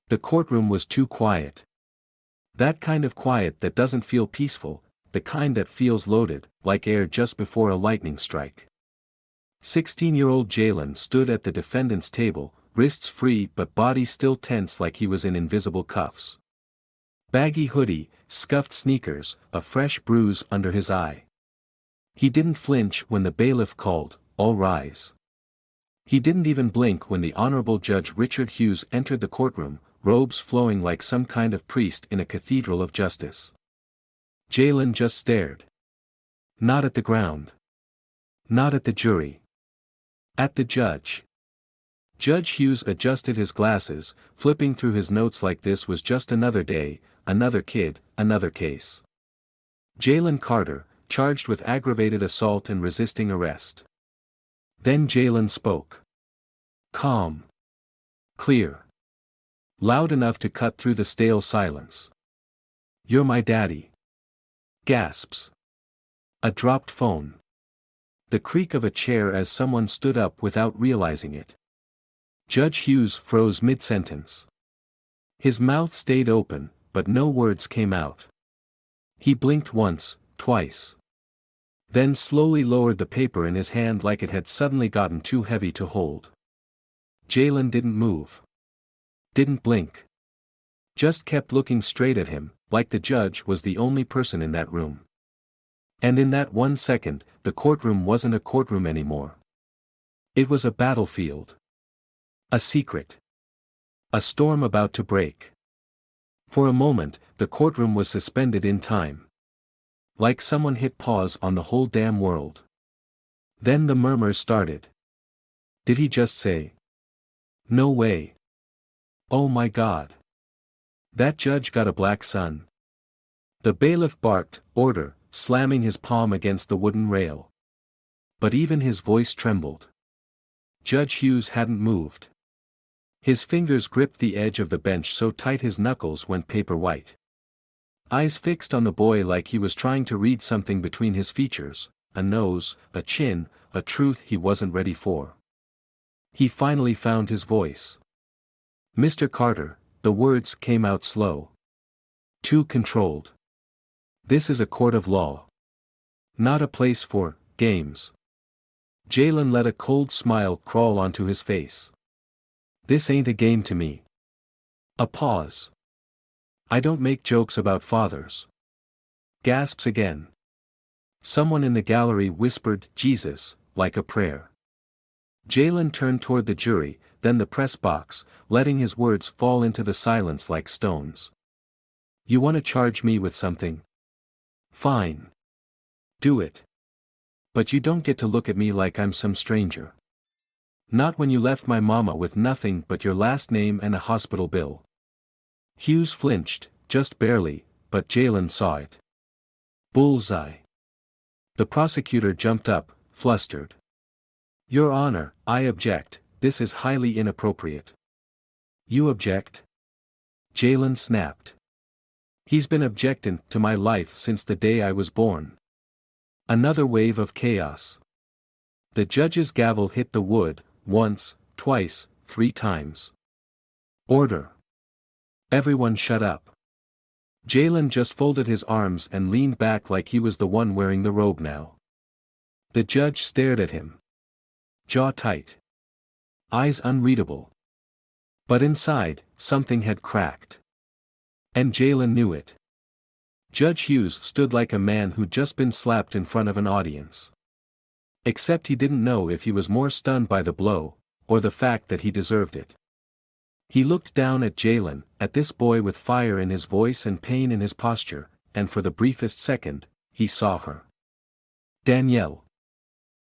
The courtroom was too quiet. That kind of quiet that doesn't feel peaceful, the kind that feels loaded, like air just before a lightning strike. 16-year-old Jalen stood at the defendant's table, wrists free but body still tense like he was in invisible cuffs. Baggy hoodie, scuffed sneakers, a fresh bruise under his eye. He didn't flinch when the bailiff called, "All rise." He didn't even blink when the Honorable Judge Richard Hughes entered the courtroom, robes flowing like some kind of priest in a cathedral of justice. Jalen just stared. Not at the ground. Not at the jury. At the judge. Judge Hughes adjusted his glasses, flipping through his notes like this was just another day, another kid, another case. Jalen Carter, charged with aggravated assault and resisting arrest. Then Jalen spoke. Calm. Clear. Loud enough to cut through the stale silence. "You're my daddy." Gasps. A dropped phone. The creak of a chair as someone stood up without realizing it. Judge Hughes froze mid-sentence. His mouth stayed open, but no words came out. He blinked once, twice. Then slowly lowered the paper in his hand like it had suddenly gotten too heavy to hold. Jalen didn't move. Didn't blink. Just kept looking straight at him, like the judge was the only person in that room. And in that 1 second, the courtroom wasn't a courtroom anymore. It was a battlefield. A secret. A storm about to break. For a moment, the courtroom was suspended in time. Like someone hit pause on the whole damn world. Then the murmurs started. Did he just say? No way. Oh my God. That judge got a black son. The bailiff barked, "Order," slamming his palm against the wooden rail. But even his voice trembled. Judge Hughes hadn't moved. His fingers gripped the edge of the bench so tight his knuckles went paper white. Eyes fixed on the boy like he was trying to read something between his features, a nose, a chin, a truth he wasn't ready for. He finally found his voice. "Mr. Carter," the words came out slow. Too controlled. "This is a court of law. Not a place for games." Jalen let a cold smile crawl onto his face. "This ain't a game to me." A pause. "I don't make jokes about fathers." Gasps again. Someone in the gallery whispered, "Jesus," like a prayer. Jalen turned toward the jury, then the press box, letting his words fall into the silence like stones. "You want to charge me with something? Fine. Do it. But you don't get to look at me like I'm some stranger. Not when you left my mama with nothing but your last name and a hospital bill." Hughes flinched, just barely, but Jalen saw it. Bullseye. The prosecutor jumped up, flustered. "Your Honor, I object, this is highly inappropriate." "You object?" Jalen snapped. "He's been objecting to my life since the day I was born." Another wave of chaos. The judge's gavel hit the wood, once, twice, 3 times. "Order. Everyone shut up." Jalen just folded his arms and leaned back like he was the one wearing the robe now. The judge stared at him. Jaw tight. Eyes unreadable. But inside, something had cracked. And Jalen knew it. Judge Hughes stood like a man who'd just been slapped in front of an audience. Except he didn't know if he was more stunned by the blow, or the fact that he deserved it. He looked down at Jalen, at this boy with fire in his voice and pain in his posture, and for the briefest second, he saw her. Danielle.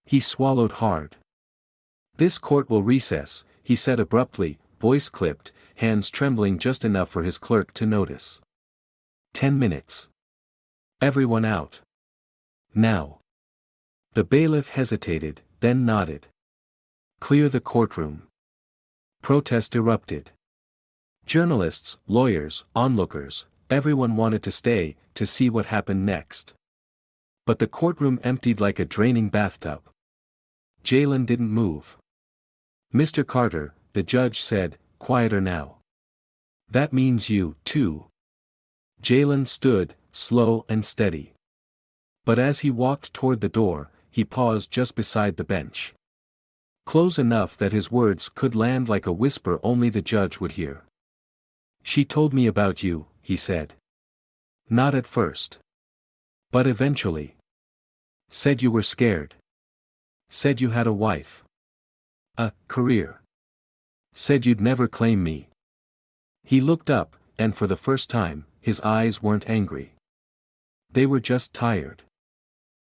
He swallowed hard. "This court will recess," he said abruptly, voice clipped, hands trembling just enough for his clerk to notice. 10 minutes. Everyone out. Now. The bailiff hesitated, then nodded. "Clear the courtroom." Protest erupted. Journalists, lawyers, onlookers, everyone wanted to stay, to see what happened next. But the courtroom emptied like a draining bathtub. Jalen didn't move. "Mr. Carter," the judge said, "quieter now." That means you, too. Jalen stood, slow and steady. But as he walked toward the door, he paused just beside the bench. Close enough that his words could land like a whisper only the judge would hear. She told me about you, he said. Not at first. But eventually. Said you were scared. Said you had a wife. A career. Said you'd never claim me. He looked up, and for the first time, his eyes weren't angry. They were just tired.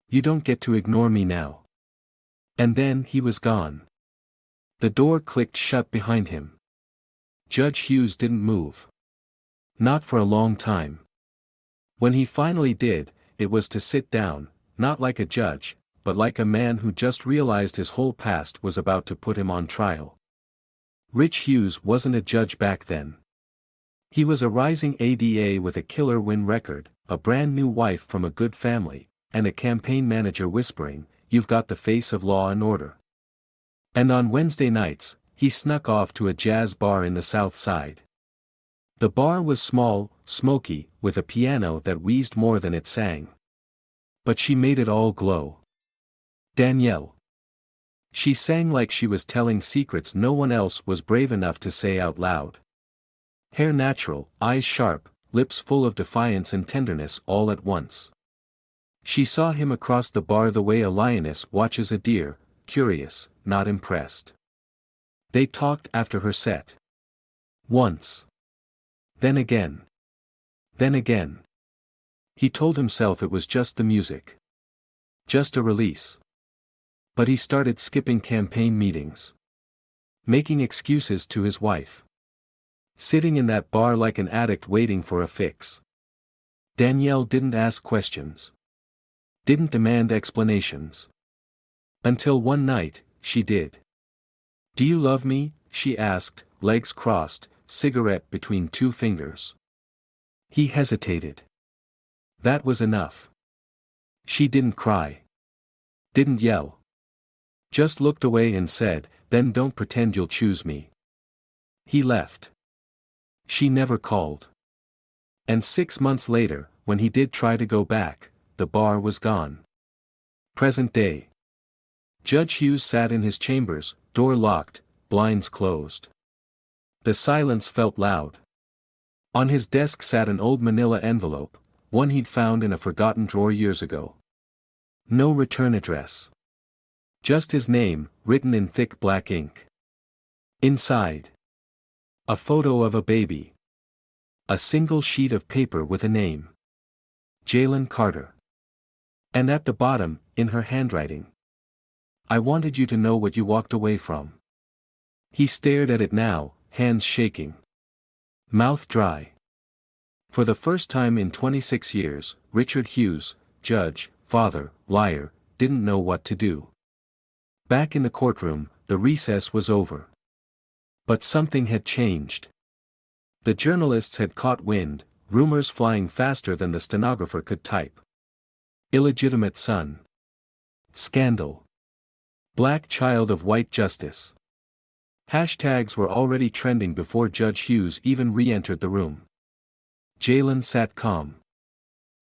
You don't get to ignore me now. And then he was gone. The door clicked shut behind him. Judge Hughes didn't move. Not for a long time. When he finally did, it was to sit down, not like a judge, but like a man who just realized his whole past was about to put him on trial. Rich Hughes wasn't a judge back then. He was a rising ADA with a killer win record, a brand new wife from a good family, and a campaign manager whispering, "You've got the face of law and order." And on Wednesday nights, he snuck off to a jazz bar in the South Side. The bar was small, smoky, with a piano that wheezed more than it sang. But she made it all glow. Danielle. She sang like she was telling secrets no one else was brave enough to say out loud. Hair natural, eyes sharp, lips full of defiance and tenderness all at once. She saw him across the bar the way a lioness watches a deer, curious, not impressed. They talked after her set. Once. Then again. Then again. He told himself it was just the music. Just a release. But he started skipping campaign meetings. Making excuses to his wife. Sitting in that bar like an addict waiting for a fix. Danielle didn't ask questions. Didn't demand explanations. Until one night, she did. "Do you love me?" she asked, legs crossed, cigarette between two fingers. He hesitated. That was enough. She didn't cry. Didn't yell. Just looked away and said, "Then don't pretend you'll choose me." He left. She never called. And 6 months later, when he did try to go back, the bar was gone. Present day. Judge Hughes sat in his chambers, door locked, blinds closed. The silence felt loud. On his desk sat an old manila envelope, one he'd found in a forgotten drawer years ago. No return address. Just his name, written in thick black ink. Inside. A photo of a baby. A single sheet of paper with a name. Jalen Carter. And at the bottom, in her handwriting. "I wanted you to know what you walked away from." He stared at it now, hands shaking. Mouth dry. For the first time in 26 years, Richard Hughes, judge, father, liar, didn't know what to do. Back in the courtroom, the recess was over. But something had changed. The journalists had caught wind, rumors flying faster than the stenographer could type. Illegitimate son. Scandal. Black child of white justice. Hashtags were already trending before Judge Hughes even re-entered the room. Jalen sat calm.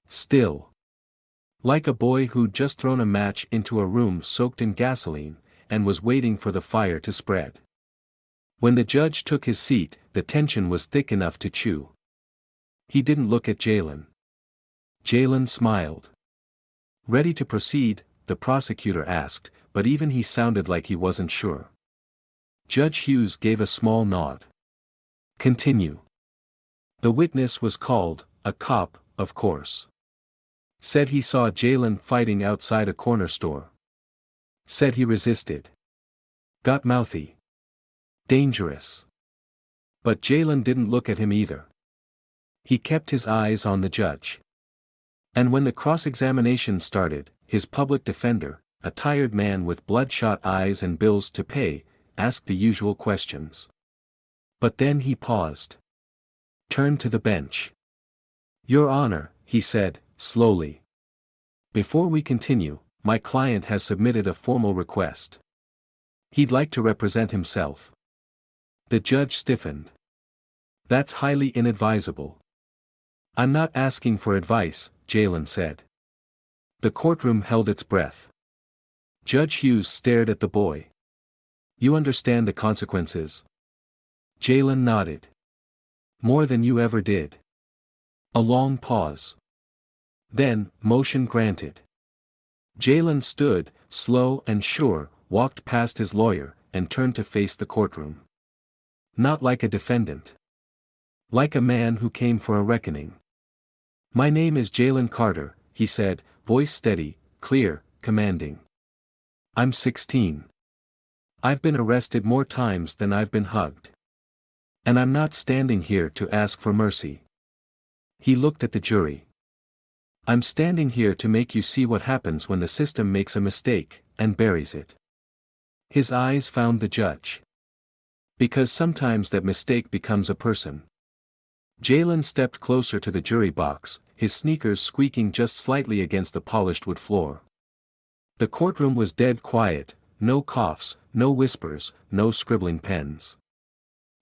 Still. Like a boy who'd just thrown a match into a room soaked in gasoline, and was waiting for the fire to spread. When the judge took his seat, the tension was thick enough to chew. He didn't look at Jalen. Jalen smiled. "Ready to proceed?" the prosecutor asked, but even he sounded like he wasn't sure. Judge Hughes gave a small nod. "Continue." The witness was called, a cop, of course. Said he saw Jalen fighting outside a corner store. Said he resisted. Got mouthy. Dangerous. But Jalen didn't look at him either. He kept his eyes on the judge. And when the cross-examination started, his public defender, a tired man with bloodshot eyes and bills to pay, asked the usual questions. But then he paused. Turned to the bench. "Your Honor," he said, slowly. "Before we continue, my client has submitted a formal request. He'd like to represent himself." The judge stiffened. That's highly inadvisable. I'm not asking for advice, Jalen said. The courtroom held its breath. Judge Hughes stared at the boy. You understand the consequences? Jalen nodded. More than you ever did. A long pause. Then, motion granted. Jalen stood, slow and sure, walked past his lawyer, and turned to face the courtroom. Not like a defendant. Like a man who came for a reckoning. My name is Jalen Carter, he said, voice steady, clear, commanding. I'm 16. I've been arrested more times than I've been hugged. And I'm not standing here to ask for mercy. He looked at the jury. I'm standing here to make you see what happens when the system makes a mistake, and buries it. His eyes found the judge. Because sometimes that mistake becomes a person. Jalen stepped closer to the jury box, his sneakers squeaking just slightly against the polished wood floor. The courtroom was dead quiet, no coughs, no whispers, no scribbling pens.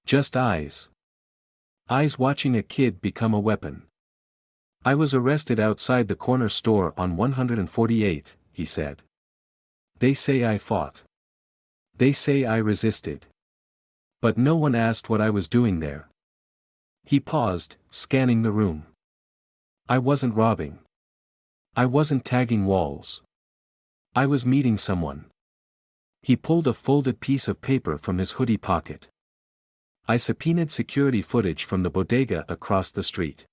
Just eyes. Eyes watching a kid become a weapon. I was arrested outside the corner store on 148th, he said. They say I fought. They say I resisted. But no one asked what I was doing there. He paused, scanning the room. I wasn't robbing. I wasn't tagging walls. I was meeting someone. He pulled a folded piece of paper from his hoodie pocket. I subpoenaed security footage from the bodega across the street.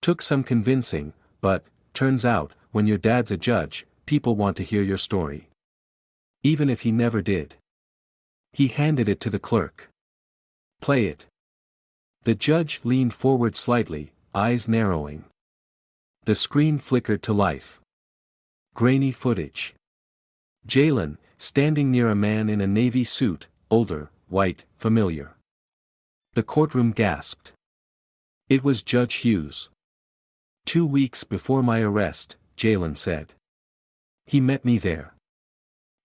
Took some convincing, but, turns out, when your dad's a judge, people want to hear your story. Even if he never did. He handed it to the clerk. Play it. The judge leaned forward slightly, eyes narrowing. The screen flickered to life. Grainy footage. Jalen, standing near a man in a navy suit, older, white, familiar. The courtroom gasped. It was Judge Hughes. 2 weeks before my arrest, Jalen said. He met me there.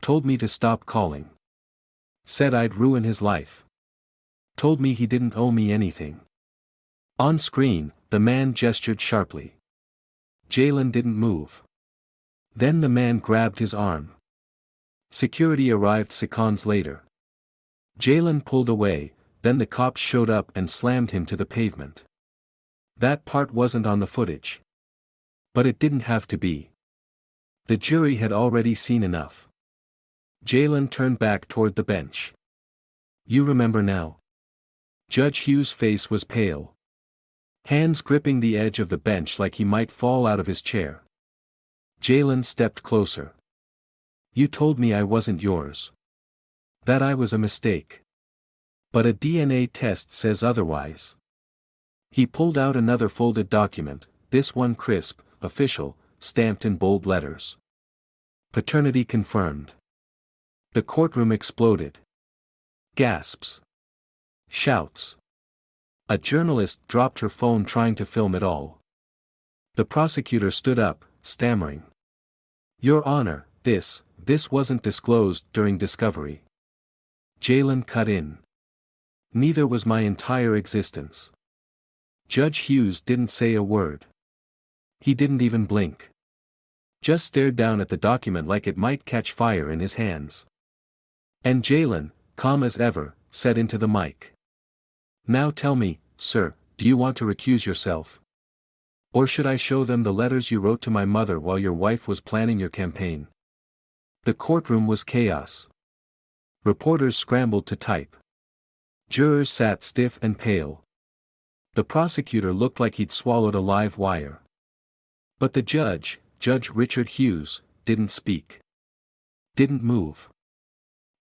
Told me to stop calling. Said I'd ruin his life. Told me he didn't owe me anything. On screen, the man gestured sharply. Jalen didn't move. Then the man grabbed his arm. Security arrived seconds later. Jalen pulled away, then the cops showed up and slammed him to the pavement. That part wasn't on the footage. But it didn't have to be. The jury had already seen enough. Jalen turned back toward the bench. You remember now? Judge Hughes' face was pale. Hands gripping the edge of the bench like he might fall out of his chair. Jalen stepped closer. You told me I wasn't yours. That I was a mistake. But a DNA test says otherwise. He pulled out another folded document, this one crisp, official, stamped in bold letters. Paternity confirmed. The courtroom exploded. Gasps. Shouts. A journalist dropped her phone trying to film it all. The prosecutor stood up, stammering. Your Honor, this wasn't disclosed during discovery. Jalen cut in. Neither was my entire existence. Judge Hughes didn't say a word. He didn't even blink. Just stared down at the document like it might catch fire in his hands. And Jalen, calm as ever, said into the mic. Now tell me, sir, do you want to recuse yourself? Or should I show them the letters you wrote to my mother while your wife was planning your campaign? The courtroom was chaos. Reporters scrambled to type. Jurors sat stiff and pale. The prosecutor looked like he'd swallowed a live wire. But the judge, Judge Richard Hughes, didn't speak. Didn't move.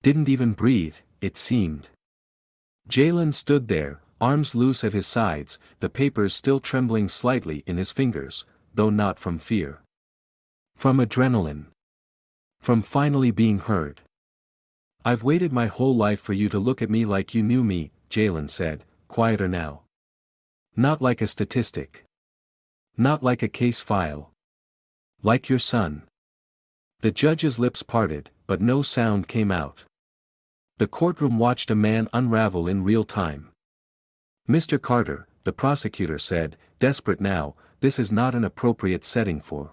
Didn't even breathe, it seemed. Jalen stood there, arms loose at his sides, the papers still trembling slightly in his fingers, though not from fear. From adrenaline. From finally being heard. I've waited my whole life for you to look at me like you knew me, Jalen said, quieter now. Not like a statistic. Not like a case file. Like your son. The judge's lips parted, but no sound came out. The courtroom watched a man unravel in real time. Mr. Carter, the prosecutor said, desperate now, this is not an appropriate setting for.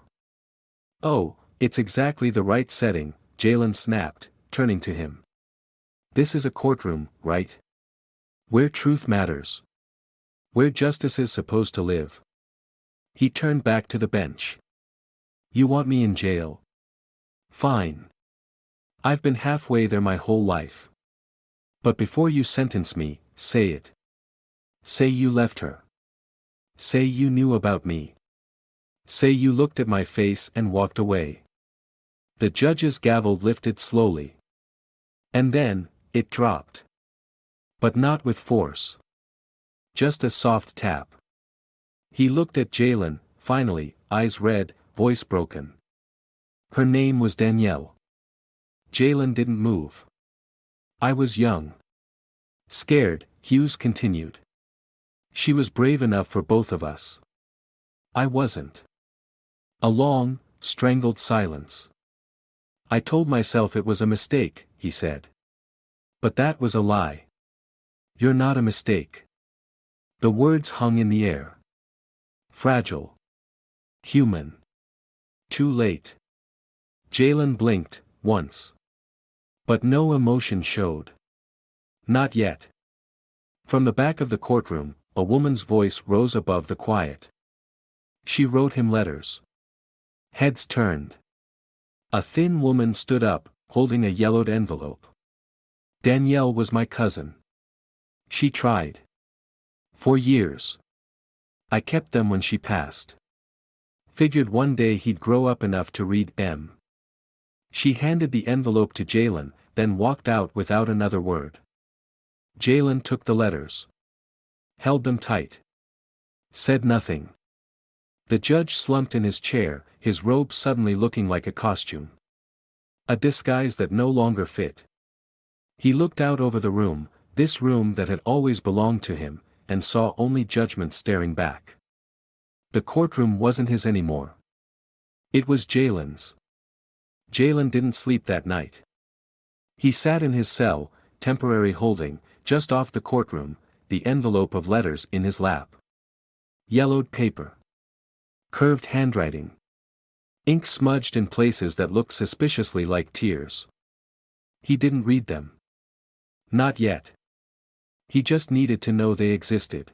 Oh, it's exactly the right setting, Jalen snapped, turning to him. This is a courtroom, right? Where truth matters. Where justice is supposed to live. He turned back to the bench. You want me in jail? Fine. I've been halfway there my whole life. But before you sentence me, say it. Say you left her. Say you knew about me. Say you looked at my face and walked away. The judge's gavel lifted slowly. And then, it dropped. But not with force. Just a soft tap. He looked at Jalen, finally, eyes red, voice broken. Her name was Danielle. Jalen didn't move. I was young. Scared, Hughes continued. She was brave enough for both of us. I wasn't. A long, strangled silence. I told myself it was a mistake, he said. But that was a lie. You're not a mistake. The words hung in the air. Fragile. Human. Too late. Jalen blinked, once. But no emotion showed. Not yet. From the back of the courtroom, a woman's voice rose above the quiet. She wrote him letters. Heads turned. A thin woman stood up, holding a yellowed envelope. Danielle was my cousin. She tried. For years. I kept them when she passed. Figured one day he'd grow up enough to read them. She handed the envelope to Jalen, then walked out without another word. Jalen took the letters. Held them tight. Said nothing. The judge slumped in his chair, his robe suddenly looking like a costume. A disguise that no longer fit. He looked out over the room, this room that had always belonged to him, and saw only judgment staring back. The courtroom wasn't his anymore. It was Jalen's. Jalen didn't sleep that night. He sat in his cell, temporary holding, just off the courtroom, the envelope of letters in his lap. Yellowed paper. Curved handwriting. Ink smudged in places that looked suspiciously like tears. He didn't read them. Not yet. He just needed to know they existed.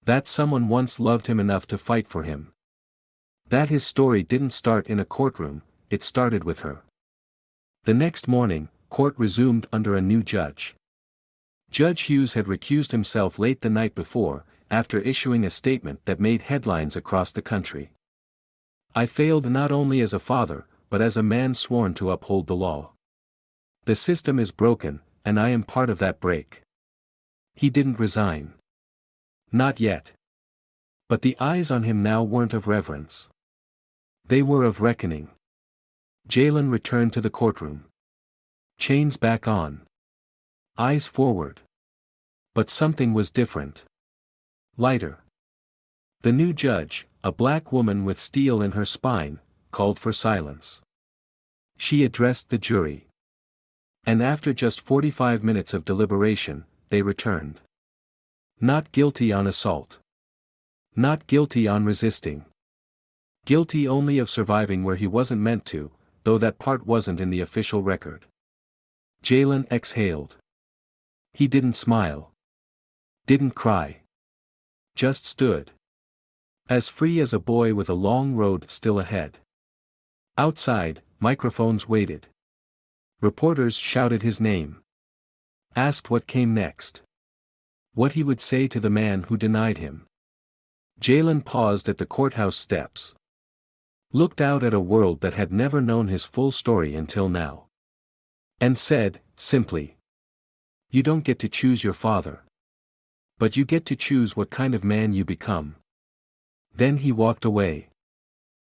That someone once loved him enough to fight for him. That his story didn't start in a courtroom, it started with her. The next morning, court resumed under a new judge. Judge Hughes had recused himself late the night before, after issuing a statement that made headlines across the country. I failed not only as a father, but as a man sworn to uphold the law. The system is broken, and I am part of that break. He didn't resign. Not yet. But the eyes on him now weren't of reverence. They were of reckoning. Jalen returned to the courtroom. Chains back on. Eyes forward. But something was different. Lighter. The new judge, a black woman with steel in her spine, called for silence. She addressed the jury. And after just 45 minutes of deliberation, they returned. Not guilty on assault. Not guilty on resisting. Guilty only of surviving where he wasn't meant to, though that part wasn't in the official record. Jalen exhaled. He didn't smile. Didn't cry. Just stood. As free as a boy with a long road still ahead. Outside, microphones waited. Reporters shouted his name. Asked what came next. What he would say to the man who denied him. Jalen paused at the courthouse steps. Looked out at a world that had never known his full story until now. And said, simply. You don't get to choose your father. But you get to choose what kind of man you become. Then he walked away.